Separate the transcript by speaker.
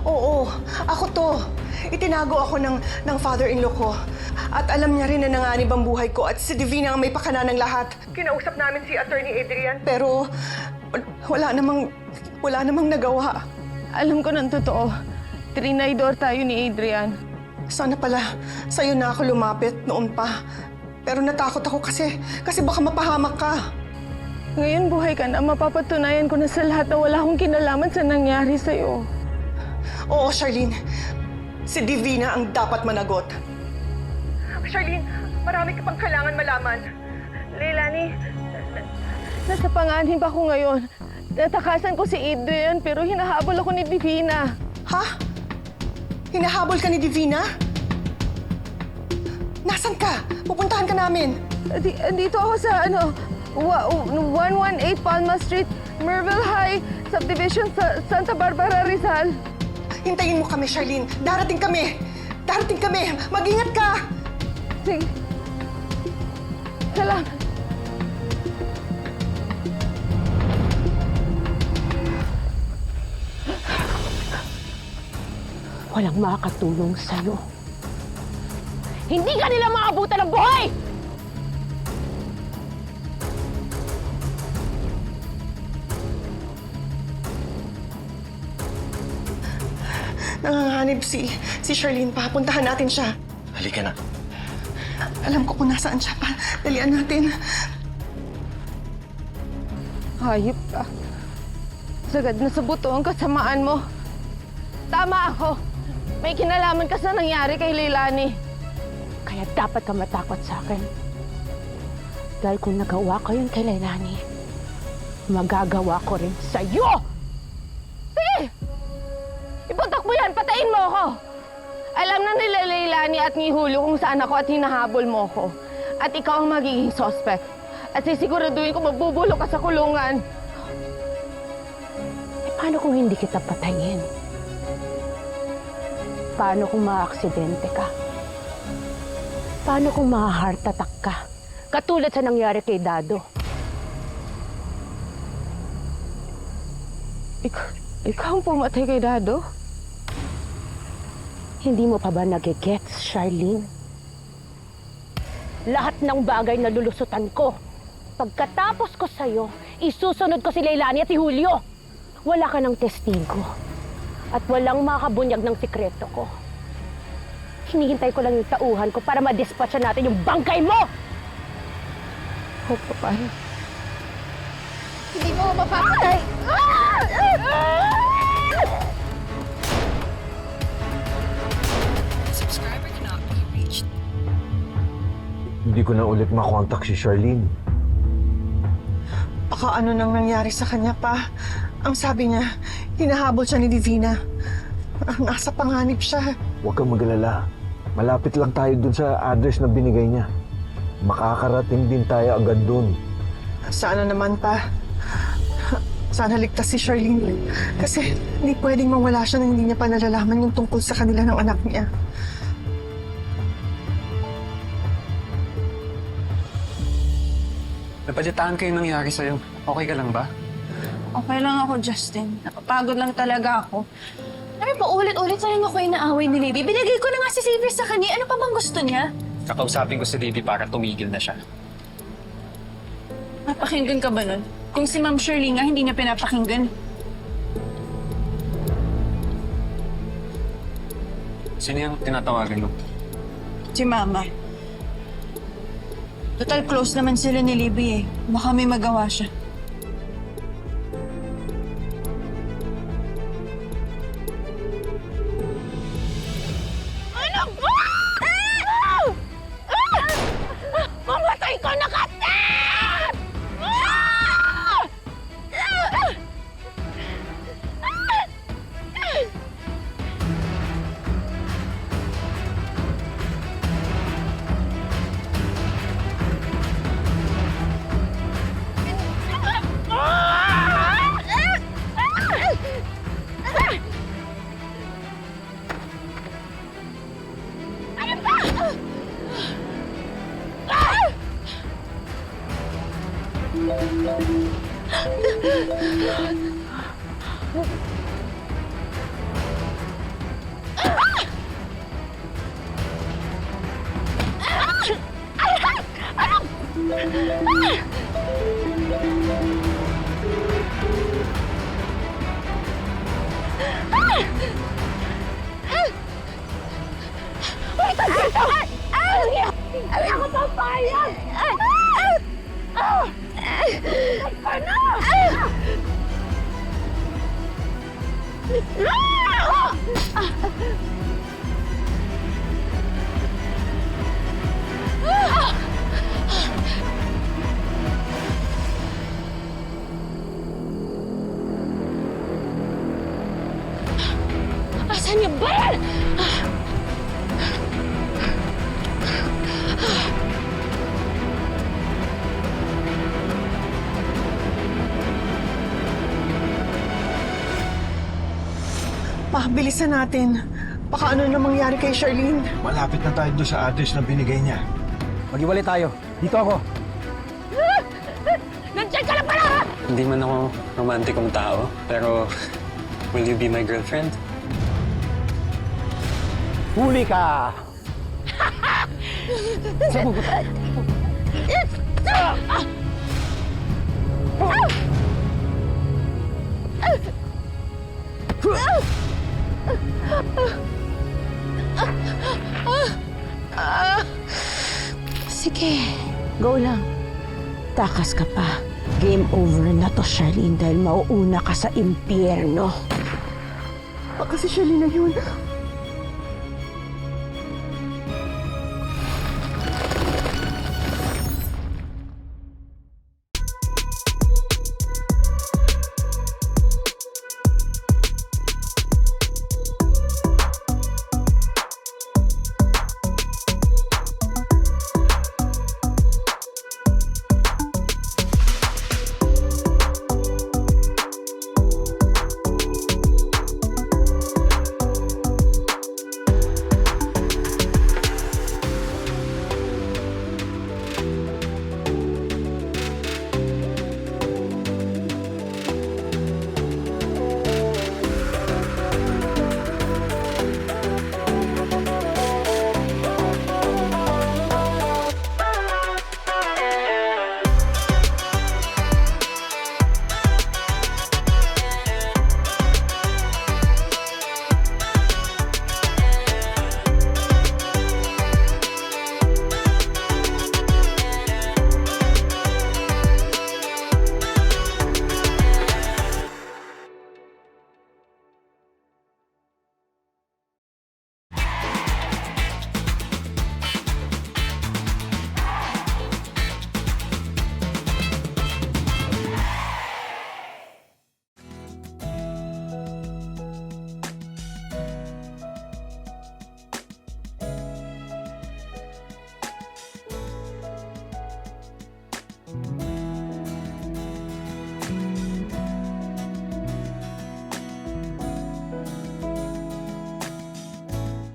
Speaker 1: Oo, ako to. Itinago ako ng father-in-law ko. At alam niya rin na nanganib ang buhay ko at si Divina ang may pakana ng lahat. Kinausap namin si Attorney Adrian. Pero wala namang nagawa.
Speaker 2: Alam ko ng totoo. Trinaydor tayo ni Adrian.
Speaker 1: Sana pala sa'yo na ako lumapit noon pa. Pero natakot ako kasi baka mapahamak ka.
Speaker 2: Ngayon buhay ka na, mapapatunayan ko na sa lahat na wala akong kinalaman sa nangyari sa'yo.
Speaker 1: Oo, Charlene. Si Divina ang dapat managot. Charlene, marami ka pang kailangan malaman.
Speaker 2: Leilani, nasa panganib ako ngayon. Natakasan ko si Adrian pero hinahabol ako ni Divina.
Speaker 1: Ha? Hinahabol ka ni Divina? Nasaan ka? Pupuntahan ka namin.
Speaker 2: Dito ako sa 118 Palma Street, Merville High, Subdivision sa Santa Barbara, Rizal.
Speaker 1: Hintayin mo kami, Charlene. Darating kami. Mag-ingat ka.
Speaker 2: Sige. Salamat.
Speaker 3: Walang makakatulong sa'yo. Hindi ka nila maabutan ng buhay!
Speaker 1: Nanganganib si Charlene pa. Puntahan natin siya.
Speaker 4: Halika na.
Speaker 1: Alam ko kung nasaan siya pa. Dalian natin.
Speaker 2: Hayop ka. Sagad na sa buto ang kasamaan mo. Tama ako. May kinalaman ka sa nangyari kay Leilani.
Speaker 3: Kaya dapat ka matakot sa akin. Dahil kung nagawa ko yun kay Leilani, magagawa ko rin sa'yo!
Speaker 2: Sige! Iputok mo yan! Patayin mo ako! Alam na nila Leilani at ni Julio kung saan ako at hinahabol mo ako. At ikaw ang magiging suspect. At sisiguraduhin ko magbubulok ka sa kulungan.
Speaker 3: Eh, paano kung hindi kita patayin? Paano kung maaksidente ka? Paano kung ma-heart attack ka? Katulad sa nangyari kay Dado.
Speaker 2: Ikaw ang pumatay kay Dado?
Speaker 3: Hindi mo pa ba nagigets, Charlene? Lahat ng bagay na lulusutan ko. Pagkatapos ko sa'yo, isusunod ko si Leilani at si Julio. Wala ka ng testigo. At walang makabunyag ng sikreto ko. Hinihintay ko lang yung tauhan ko para madispatcha natin yung bangkay mo!
Speaker 2: Oh, papay.
Speaker 3: Hindi mo mapapatay!
Speaker 5: Subscriber cannot be reached.
Speaker 4: Hindi ko na ulit makontak si Charlene.
Speaker 1: Baka ano nang nangyari sa kanya pa. Ang sabi niya, hinahabol siya ni Divina. Nasa panganib siya.
Speaker 4: Huwag kang magalala. Malapit lang tayo dun sa address na binigay niya. Makakarating din tayo agad dun.
Speaker 1: Sana naman pa. Sana ligtas si Charlene. Kasi hindi pwedeng mawala siya nang hindi niya pa nalalaman yung tungkol sa kanila ng anak niya.
Speaker 6: Napalitaan kayo nangyari sa'yo. Okay ka lang ba?
Speaker 7: Okay lang ako, Justin. Napapagod lang talaga ako. Ano pa ulit-ulit na lang ako inaaway ni Libby? Binigay ko na nga si Xavier sa kanya. Ano pa bang gusto niya?
Speaker 6: Kakausapin ko si Libby para tumigil na siya.
Speaker 7: Napakinggan ka ba nun? Kung si Ma'am Shirley nga, hindi niya pinapakinggan.
Speaker 6: Sino yung tinatawagan mo?
Speaker 7: Si Mama. Total close naman sila ni Libby eh. Baka may magawa siya.
Speaker 3: Mamatay ko na kasi! Hindi ako papayag!
Speaker 7: Asan yung ba?
Speaker 1: Pa, bilisan natin. Baka ano na mangyari kay Charlene.
Speaker 4: Malapit na tayo doon sa address na binigay niya.
Speaker 8: Mag-iwalay tayo. Dito ako.
Speaker 3: Nandiyan ka lang pala, ha?
Speaker 6: Hindi man ako romantikong tao, pero will you be my girlfriend?
Speaker 8: Huli ka!
Speaker 3: Sige, go lang. Takas ka pa. Game over na to, Charlene, dahil mauuna ka sa impyerno.
Speaker 1: Baka si Charlene na yun.